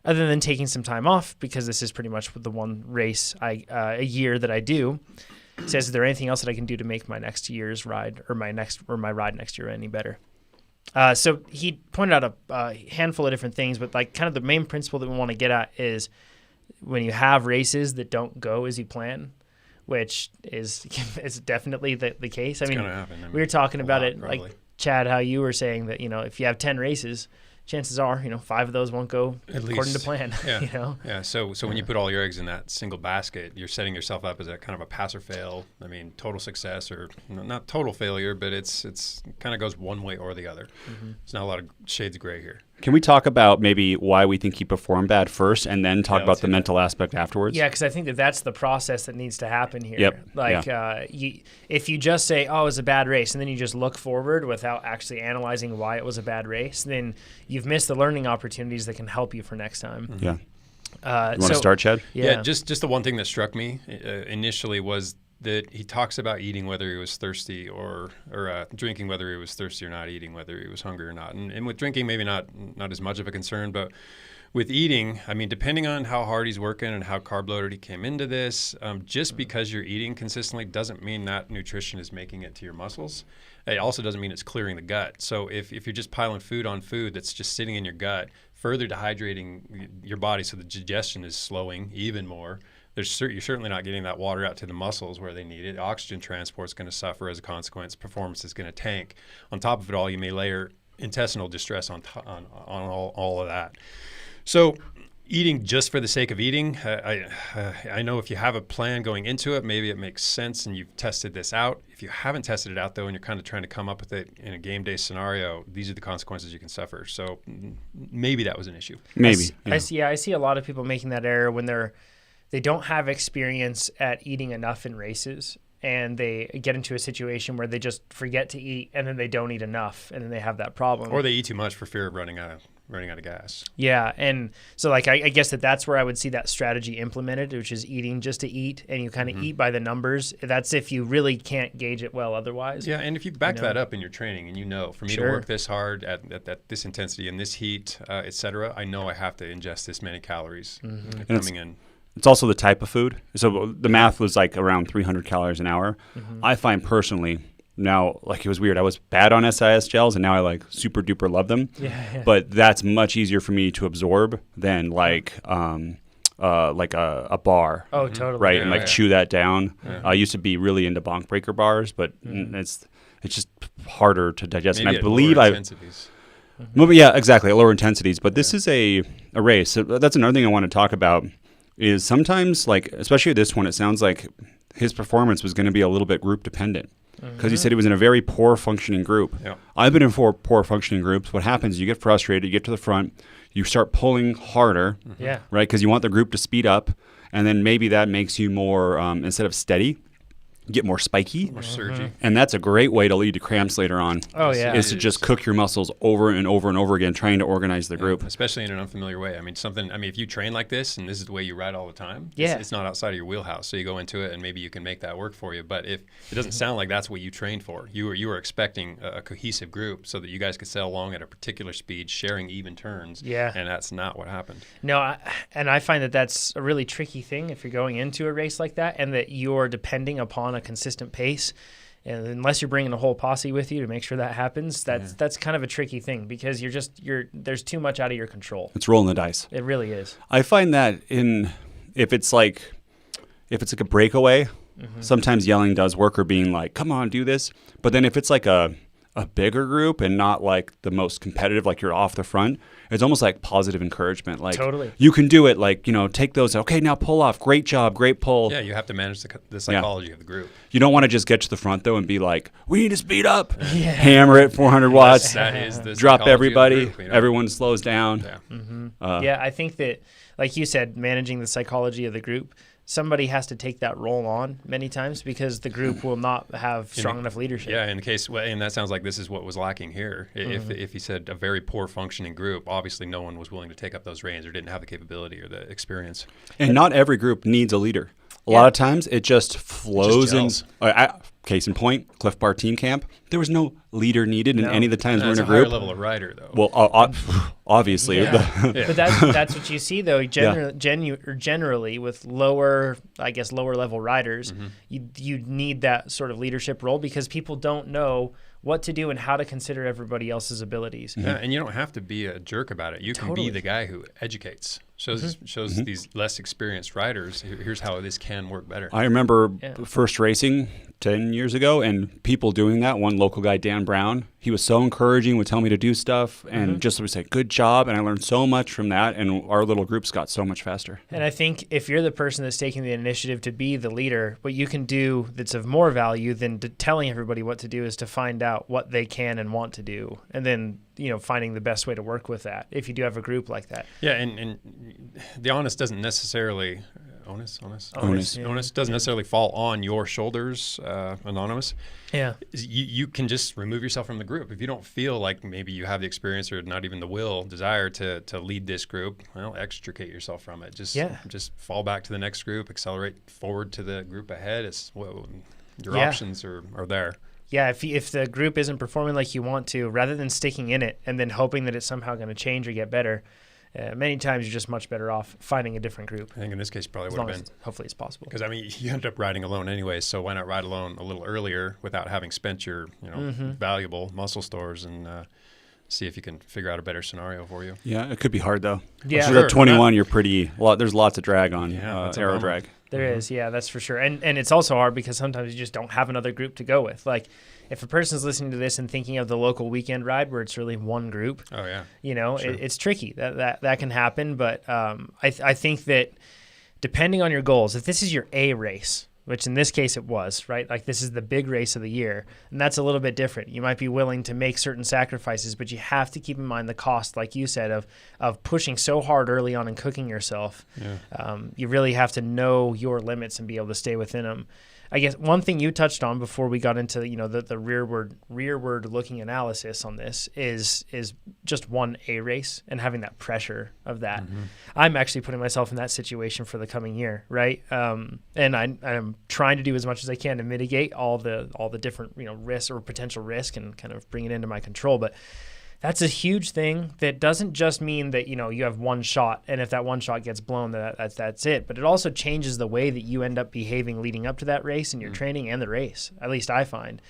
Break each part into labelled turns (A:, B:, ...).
A: other than taking some time off, because this is pretty much the one race a year that I do, says, is there anything else that I can do to make my next year's ride or my ride next year any better? So he pointed out a handful of different things, but like kind of the main principle that we want to get at is when you have races that don't go as you plan, which is definitely the case.
B: It's gonna happen.
A: We were talking about it,
B: probably.
A: like Chad, how you were saying that, if you have 10 races, chances are, 5 of those won't go according to plan.
B: Yeah. Yeah. So when you put all your eggs in that single basket, you're setting yourself up as a kind of a pass or fail. I mean, total success or not total failure, but it's kind of goes one way or the other. Mm-hmm. There's not a lot of shades of gray here.
C: Can we talk about maybe why we think he performed bad first and then talk about the mental aspect afterwards?
A: Yeah, because I think that's the process that needs to happen here.
C: Yep.
A: If you just say, oh, it was a bad race, and then you just look forward without actually analyzing why it was a bad race, then you've missed the learning opportunities that can help you for next time.
C: Mm-hmm. Yeah. You want to start, Chad?
B: Yeah, just the one thing that struck me initially was that he talks about eating whether he was thirsty or drinking whether he was thirsty or not, eating whether he was hungry or not. And with drinking, maybe not as much of a concern, but with eating, I mean, depending on how hard he's working and how carb loaded he came into this, just because you're eating consistently doesn't mean that nutrition is making it to your muscles. It also doesn't mean it's clearing the gut. So if you're just piling food on food that's just sitting in your gut, further dehydrating your body so the digestion is slowing even more, you're certainly not getting that water out to the muscles where they need it. Oxygen transport is going to suffer as a consequence. Performance is going to tank. On top of it all, you may layer intestinal distress on all of that. So eating just for the sake of eating, I know if you have a plan going into it, maybe it makes sense and you've tested this out. If you haven't tested it out, though, and you're kind of trying to come up with it in a game day scenario, these are the consequences you can suffer. So maybe that was an issue.
C: Maybe.
A: I see a lot of people making that error when they don't have experience at eating enough in races, and they get into a situation where they just forget to eat, and then they don't eat enough, and then they have that problem.
B: Or they eat too much for fear of running out of gas.
A: Yeah, and so I guess that's where I would see that strategy implemented, which is eating just to eat, and you kind of eat by the numbers. That's if you really can't gauge it well otherwise.
B: Yeah, and if you back that up in your training, and for me to work this hard at this intensity and this heat, et cetera, I know I have to ingest this many calories coming in.
C: It's also the type of food. So the math was like around 300 calories an hour. Mm-hmm. I find personally now, like, it was weird. I was bad on SIS gels, and now I like super duper love them. Yeah. But that's much easier for me to absorb than like a bar.
A: Oh, totally.
C: Right, and chew that down. Yeah. I used to be really into bonk breaker bars, but it's just harder to digest.
B: Maybe
C: and I believe
B: intensities.
C: Well, yeah, exactly, at lower intensities. But this is a race. So that's another thing I want to talk about. Is sometimes, like, especially this one, it sounds like his performance was going to be a little bit group dependent because he said he was in a very poor functioning group. Yeah. I've been in 4 poor functioning groups. What happens, you get frustrated, you get to the front, you start pulling harder, right, because you want the group to speed up, and then maybe that makes you more, instead of steady, get more spiky.
B: More surgy.
C: And that's a great way to lead to cramps later on.
A: Oh, yeah.
C: Is to just cook your muscles over and over and over again, trying to organize the group.
B: Especially in an unfamiliar way. I mean, if you train like this and this is the way you ride all the time, it's not outside of your wheelhouse. So you go into it and maybe you can make that work for you. But if it doesn't sound like that's what you trained for, you were expecting a cohesive group so that you guys could sail along at a particular speed, sharing even turns. Yeah. And that's not what happened.
A: No, I find that that's a really tricky thing if you're going into a race like that and that you're depending upon a consistent pace, and unless you're bringing a whole posse with you to make sure that happens, that's kind of a tricky thing because there's too much out of your control.
C: It's rolling the dice.
A: It really is.
C: I find that if it's like a breakaway, sometimes yelling does work or being like, come on, do this. But then if it's like a bigger group and not like the most competitive, like you're off the front, it's almost like positive encouragement. Like,
A: totally.
C: You can do it. Like, take those. Okay, now pull off. Great job. Great pull.
B: Yeah, you have to manage the psychology of the group.
C: You don't want to just get to the front, though, and be like, we need to speed up. Yeah. Hammer it, 400 watts.
B: That is the
C: drop everybody.
B: Group,
C: Everyone slows down.
A: Yeah. I think that, like you said, managing the psychology of the group, somebody has to take that role on many times because the group will not have strong enough leadership.
B: Yeah, and that sounds like this is what was lacking here. If he said a very poor functioning group, obviously no one was willing to take up those reins or didn't have the capability or the experience.
C: And not every group needs a leader. A lot of times it just flows in.
B: gels.
C: Case in point, Cliff Bar Team Camp. There was no leader needed in any of the times we're in
B: That's
C: a
B: a higher
C: group.
B: level of rider, though.
C: Well, obviously.
B: Yeah.
A: But that's what you see though. Generally, with lower level riders, you need that sort of leadership role because people don't know what to do and how to consider everybody else's abilities.
B: Yeah, and you don't have to be a jerk about it. You can be the guy who educates, shows these less experienced riders, here's how this can work better.
C: I remember first racing 10 years ago and people doing that. One local guy, Dan Brown, he was so encouraging, would tell me to do stuff and just would say, good job. And I learned so much from that. And our little groups got so much faster.
A: And I think if you're the person that's taking the initiative to be the leader, what you can do that's of more value than telling everybody what to do is to find out what they can and want to do. And then, finding the best way to work with that if you do have a group like that.
B: Yeah, and the onus doesn't necessarily onus doesn't necessarily fall on your shoulders, anonymous.
A: Yeah,
B: you can just remove yourself from the group if you don't feel like maybe you have the experience or not even the desire to lead this group. Well, extricate yourself from it. Just fall back to the next group, accelerate forward to the group ahead. Your options are there.
A: Yeah, if the group isn't performing like you want to, rather than sticking in it and then hoping that it's somehow going to change or get better, many times you're just much better off finding a different group.
B: I think in this case probably would have been.
A: Hopefully it's possible.
B: Because, you end up riding alone anyway, so why not ride alone a little earlier without having spent your valuable muscle stores and see if you can figure out a better scenario for you.
C: Yeah, it could be hard, though.
A: Yeah.
C: Sure. At 21, you're there's lots of drag on aero drag.
A: There is, yeah, that's for sure. And it's also hard because sometimes you just don't have another group to go with. Like, if a person's listening to this and thinking of the local weekend ride where it's really one group,
B: sure.
A: It's tricky. That can happen. But I think that depending on your goals, if this is your A race, which in this case it was, right? Like this is the big race of the year, and that's a little bit different. You might be willing to make certain sacrifices, but you have to keep in mind the cost, like you said, of pushing so hard early on and cooking yourself. Yeah. You really have to know your limits and be able to stay within them. I guess one thing you touched on before we got into the rearward looking analysis on this is just one A race and having that pressure of that. Mm-hmm. I'm actually putting myself in that situation for the coming year, right? And I'm trying to do as much as I can to mitigate all the different risks or potential risk and kind of bring it into my control, but. That's a huge thing that doesn't just mean that, you have one shot, and if that one shot gets blown, that's it. But it also changes the way that you end up behaving leading up to that race and your training and the race, at least I find.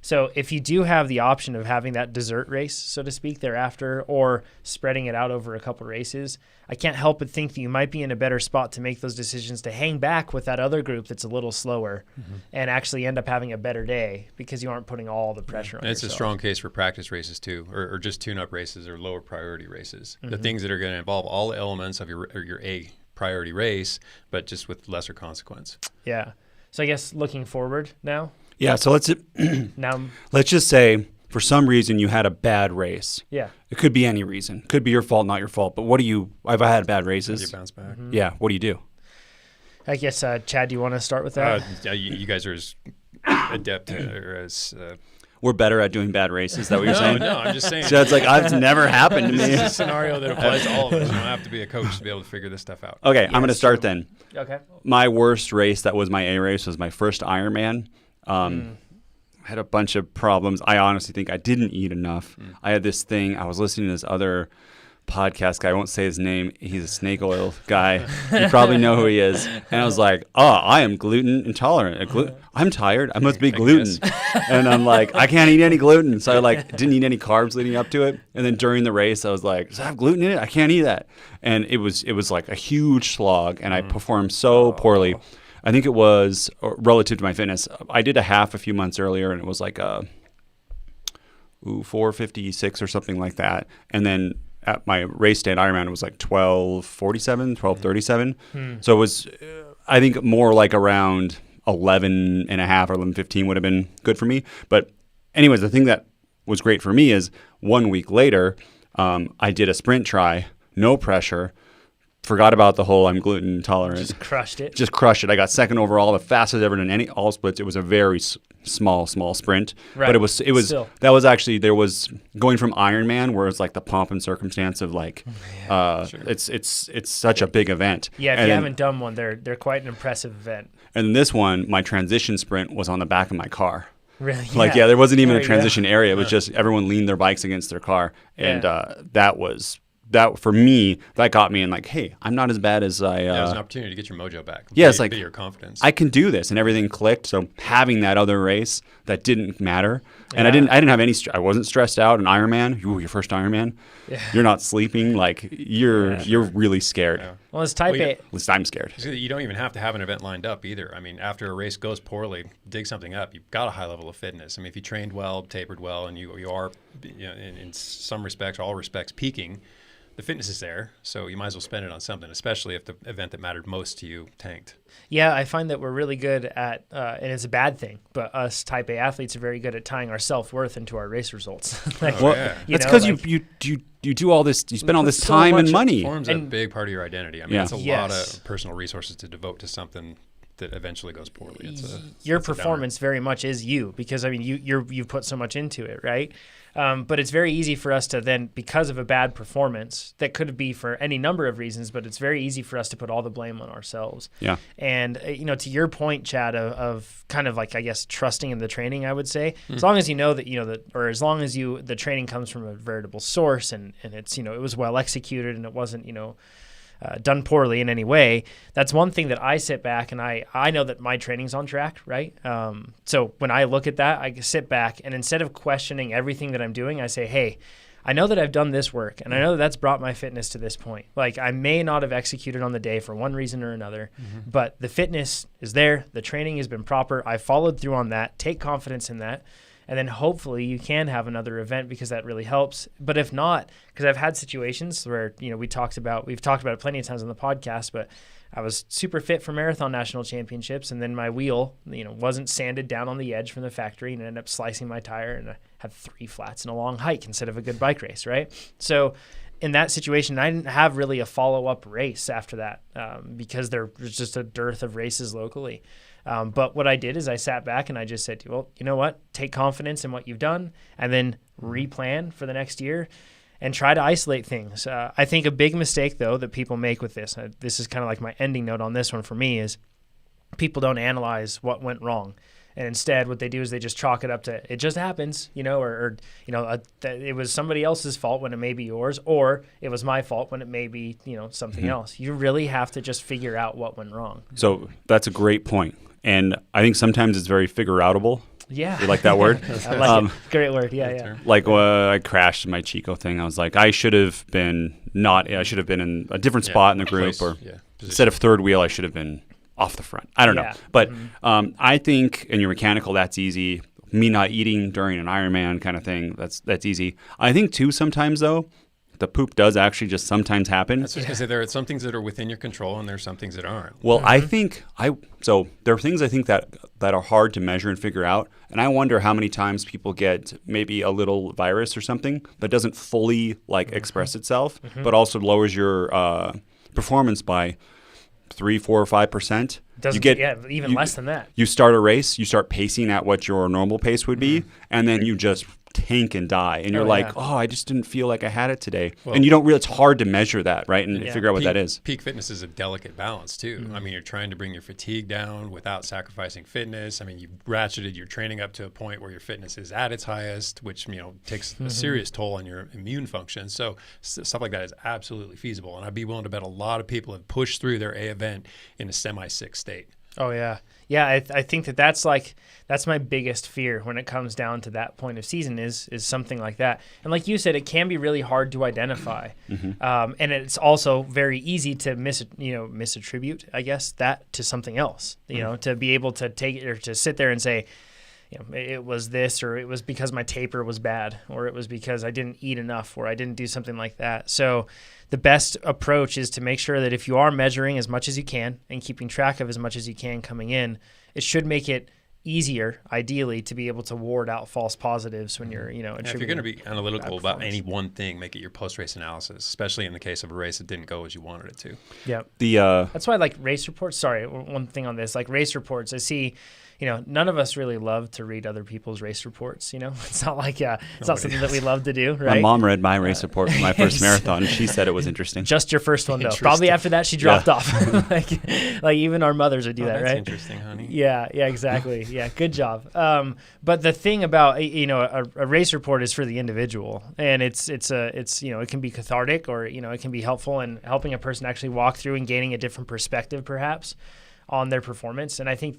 A: So if you do have the option of having that dessert race, so to speak, thereafter, or spreading it out over a couple races, I can't help but think that you might be in a better spot to make those decisions to hang back with that other group that's a little slower and actually end up having a better day because you aren't putting all the pressure on yourself.
B: It's a strong case for practice races too, or just tune-up races or lower priority races. The things that are going to involve all the elements of your A priority race, but just with lesser consequence.
A: Yeah. So I guess looking forward now.
C: Yeah, so let's just say for some reason you had a bad race.
A: Yeah.
C: It could be any reason. Could be your fault, not your fault. But I've had bad races.
B: You bounce back.
A: Mm-hmm.
C: Yeah, what do you do?
A: I guess, Chad, do you want to start with that?
B: You guys are as adept or as...
C: We're better at doing bad races. Is that what you're saying?
B: No, I'm just saying.
C: So it's like, it's never happened to me.
B: This is a scenario that applies to all of us. You don't have to be a coach to be able to figure this stuff out.
C: Okay, I'm going to start then.
A: Okay.
C: My worst race that was my A race was my first Ironman. I had a bunch of problems. I honestly think I didn't eat enough. I had this thing. I was listening to this other podcast guy. I won't say his name. He's a snake oil guy. You probably know who he is. And I was like, I am gluten intolerant. I'm tired. I must be gluten. And I'm like, I can't eat any gluten. So I didn't eat any carbs leading up to it. And then during the race, I was like, does it have gluten in it? I can't eat that. And it was like a huge slog. And I performed so poorly. I think it was relative to my fitness. I did a half a few months earlier, and it was like 4:56 or something like that. And then at my race day at Ironman, it was like 12:47, 12:37. So it was, I think, more like around 11 and a half or 11:15 would have been good for me. But anyways, the thing that was great for me is 1 week later, I did a sprint try, no pressure. Forgot about the whole I'm gluten intolerant.
A: Just crushed it.
C: I got second overall, the fastest I've ever done all splits. It was a very small sprint,
A: Right.
C: but it was
A: Still.
C: that was actually, there was going from Ironman, where it's like the pomp and circumstance of like it's such a big event.
A: Yeah, if
C: and
A: you
C: then,
A: haven't done one, they're quite an impressive event.
C: and then this one, my transition sprint was on the back of my car.
A: Really?
C: Like, there wasn't even
A: There
C: a
A: you go.
C: transition area. It was just everyone leaned their bikes against their car. And that for me, that got me in like, hey, I'm not as bad as I.
B: It was an opportunity to get your mojo back.
C: Yeah, it's like
B: your confidence.
C: I can do this, and everything clicked. So having that other race that didn't matter, and I
A: Yeah.
C: didn't have any. I wasn't stressed out. An Ironman, your first Ironman, you're not sleeping. Like you're really scared.
B: Yeah.
A: Well, it's type
B: Well,
A: A.
C: At least I'm scared.
B: You don't even have to have an event lined up either. I mean, after a race goes poorly, dig something up. You've got a high level of fitness. I mean, if you trained well, tapered well, and you are, in some respects, all respects, peaking, the fitness is there. So you might as well spend it on something, especially if the event that mattered most to you tanked.
A: Yeah, I find that we're really good at, and it's a bad thing, but us type A athletes are very good at tying our self-worth into our race results. Like,
C: Well,
B: yeah.
C: that's
A: know,
C: because
A: like-
C: you do all this. You spend all
A: put
C: this
A: so
C: time and
A: much-
C: money.
B: Forms a
A: And-
B: big part of your identity. I mean,
C: Yeah.
B: it's a lot
A: Yes.
B: of personal resources to devote to something that eventually goes poorly.
A: Your
B: it's a downer.
A: performance very much is you, because I mean you've put so much into it, right? But it's very easy for us to then, because of a bad performance that could be for any number of reasons, but it's very easy for us to put all the blame on ourselves.
C: Yeah.
A: And to your point, Chad, of kind of like, I guess, trusting in the training, I would say, as long as you know that or as long as the training comes from a veritable source, and it's it was well executed, and it wasn't done poorly in any way, that's one thing that I sit back and I know that my training's on track, right? So when I look at that, I sit back, and instead of questioning everything that I'm doing, I say, hey, I know that I've done this work, and I know that that's brought my fitness to this point. Like, I may not have executed on the day for one reason or another, but the fitness is there. The training has been proper. I followed through on that. Take confidence in that. And then hopefully you can have another event, because that really helps. But if not, because I've had situations where, we've talked about it plenty of times on the podcast, but I was super fit for marathon national championships, and then my wheel, wasn't sanded down on the edge from the factory, and ended up slicing my tire, and I had 3 flats and a long hike instead of a good bike race, right? So in that situation, I didn't have really a follow-up race after that, because there was just a dearth of races locally. But what I did is I sat back and I just said, well, you know what? Take confidence in what you've done, and then replan for the next year and try to isolate things. I think a big mistake, though, that people make with this, this is kind of like my ending note on this one for me, is people don't analyze what went wrong. And instead, what they do is they just chalk it up to, it just happens, or it was somebody else's fault when it may be yours, or it was my fault when it may be, something else. You really have to just figure out what went wrong.
C: So that's a great point. And I think sometimes it's very figure-outable.
A: Yeah.
C: You like that word?
A: I like it. Great word. Yeah.
C: Like I crashed my Chico thing. I was like, I should have been in a different spot in the group,
B: Place,
C: or
B: position.
C: instead of third wheel, I should have been off the front. I don't know. But I think in your mechanical, that's easy. Me not eating during an Ironman kind of thing, that's easy. I think too, sometimes though, the poop does actually just sometimes happen.
B: That's just going to say there are some things that are within your control, and there's some things that aren't.
C: Well, I think so there are things I think that are hard to measure and figure out, and I wonder how many times people get maybe a little virus or something that doesn't fully express itself, but also lowers your performance by 3, 4, or 5%.
A: Even less than that.
C: You start a race, you start pacing at what your normal pace would be, and then you just tank and die, and you're I just didn't feel like I had it today.
B: Well,
C: and you don't really, it's hard to measure that, right? And figure out what that is.
B: Peak fitness is a delicate balance too. I mean, you're trying to bring your fatigue down without sacrificing fitness. I mean, you've ratcheted your training up to a point where your fitness is at its highest, which takes a serious toll on your immune function. So stuff like that is absolutely feasible, and I'd be willing to bet a lot of people have pushed through their A event in a semi-sick state.
A: Oh yeah. I think that's my biggest fear when it comes down to that point of season is something like that. And like you said, it can be really hard to identify, and it's also very easy to misattribute, I guess, that to something else. To be able to take it, or to sit there and say, it was this, or it was because my taper was bad, or it was because I didn't eat enough, or I didn't do something like that. So the best approach is to make sure that if you are measuring as much as you can and keeping track of as much as you can coming in, it should make it easier, ideally, to be able to ward out false positives when you're,
B: if you're going to be analytical about any one thing, make it your post-race analysis, especially in the case of a race that didn't go as you wanted it to.
A: Yeah. That's why I like race reports. Sorry, one thing on this, like race reports, I see, none of us really love to read other people's race reports. It's not like, it's not something that we love to do, right?
C: My mom read my race report for my first marathon, and she said it was interesting.
A: Just your first one, though. Probably after that, she dropped off. like even our mothers would do that,
B: that's
A: right?
B: Interesting, honey.
A: Yeah, exactly. Yeah, good job. But the thing about, a race report is for the individual, and it's it can be cathartic, or, it can be helpful in helping a person actually walk through and gaining a different perspective, perhaps, on their performance. And I think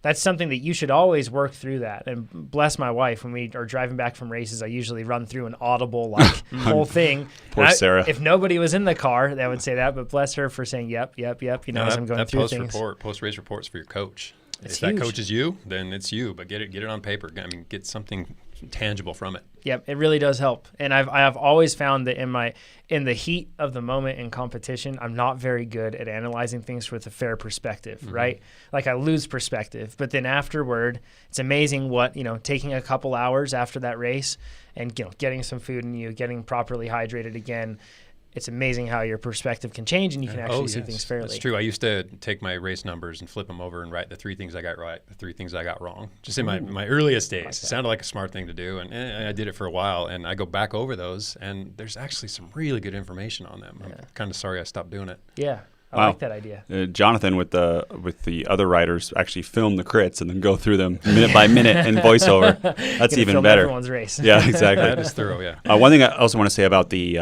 A: that's something that you should always work through that. And bless my wife, when we are driving back from races, I usually run through an audible whole thing.
C: Poor Sarah.
A: If nobody was in the car, that would say that. But bless her for saying yep. As I'm going through things.
B: Post-race reports for your coach.
A: It's
B: if
A: huge.
B: That coach is you, then it's you. But get it on paper. I mean, get something tangible from it.
A: Yep, it really does help. And I've always found that in the heat of the moment in competition, I'm not very good at analyzing things with a fair perspective, right? Like I lose perspective. But then afterward, it's amazing what, taking a couple hours after that race and, getting some food in you, getting properly hydrated again, it's amazing how your perspective can change and you can actually see things fairly.
B: That's true. I used to take my race numbers and flip them over and write the 3 things I got right, the 3 things I got wrong. Just in my earliest days. It sounded like a smart thing to do, and I did it for a while, and I go back over those, and there's actually some really good information on them. I'm kind of sorry I stopped doing it.
A: Yeah. I like that idea.
C: Jonathan with the other riders actually film the crits and then go through them minute by minute in voiceover. That's even better.
A: Everyone's race.
C: Yeah, exactly.
B: That is thorough. Yeah.
C: One thing I also want to say about the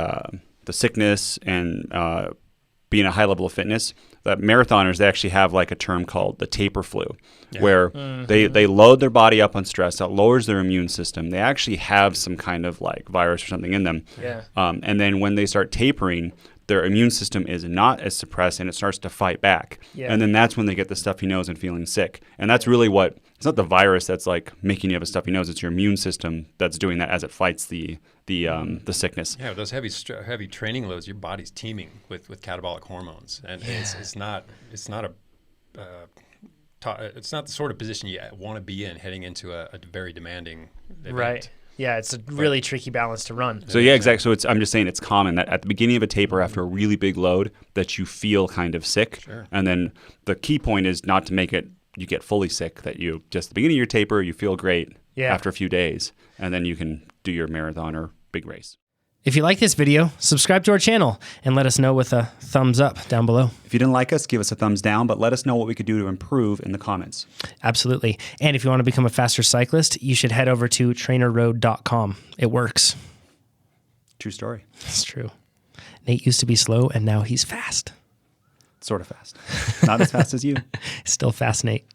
C: sickness and being a high level of fitness, that marathoners, they actually have like a term called the taper flu, where they load their body up on stress. That lowers their immune system. They actually have some kind of like virus or something in them.
A: Yeah.
C: And then when they start tapering, their immune system is not as suppressed and it starts to fight back.
A: Yeah.
C: And then that's when they get the stuffy nose and feeling sick. And that's really it's not the virus that's like making you have a stuffy nose. It's your immune system that's doing that as it fights the sickness.
B: Yeah, those heavy training loads, your body's teeming with catabolic hormones, and it's not the sort of position you want to be in heading into a very demanding event.
A: Right. Yeah, it's a really tricky balance to run.
C: So yeah, exactly. So I'm just saying it's common that at the beginning of a taper after a really big load that you feel kind of sick.
B: Sure.
C: And then the key point is not to make it you get fully sick, that you just at the beginning of your taper you feel great after a few days, and then you can do your marathon or big race.
A: If you like this video, subscribe to our channel and let us know with a thumbs up down below.
C: If you didn't like us, give us a thumbs down, but let us know what we could do to improve in the comments.
A: Absolutely. And if you want to become a faster cyclist, you should head over to TrainerRoad.com. It works.
C: True story.
A: It's true. Nate used to be slow, and now he's fast.
C: Sort of fast. Not as fast as you.
A: Still fast, Nate.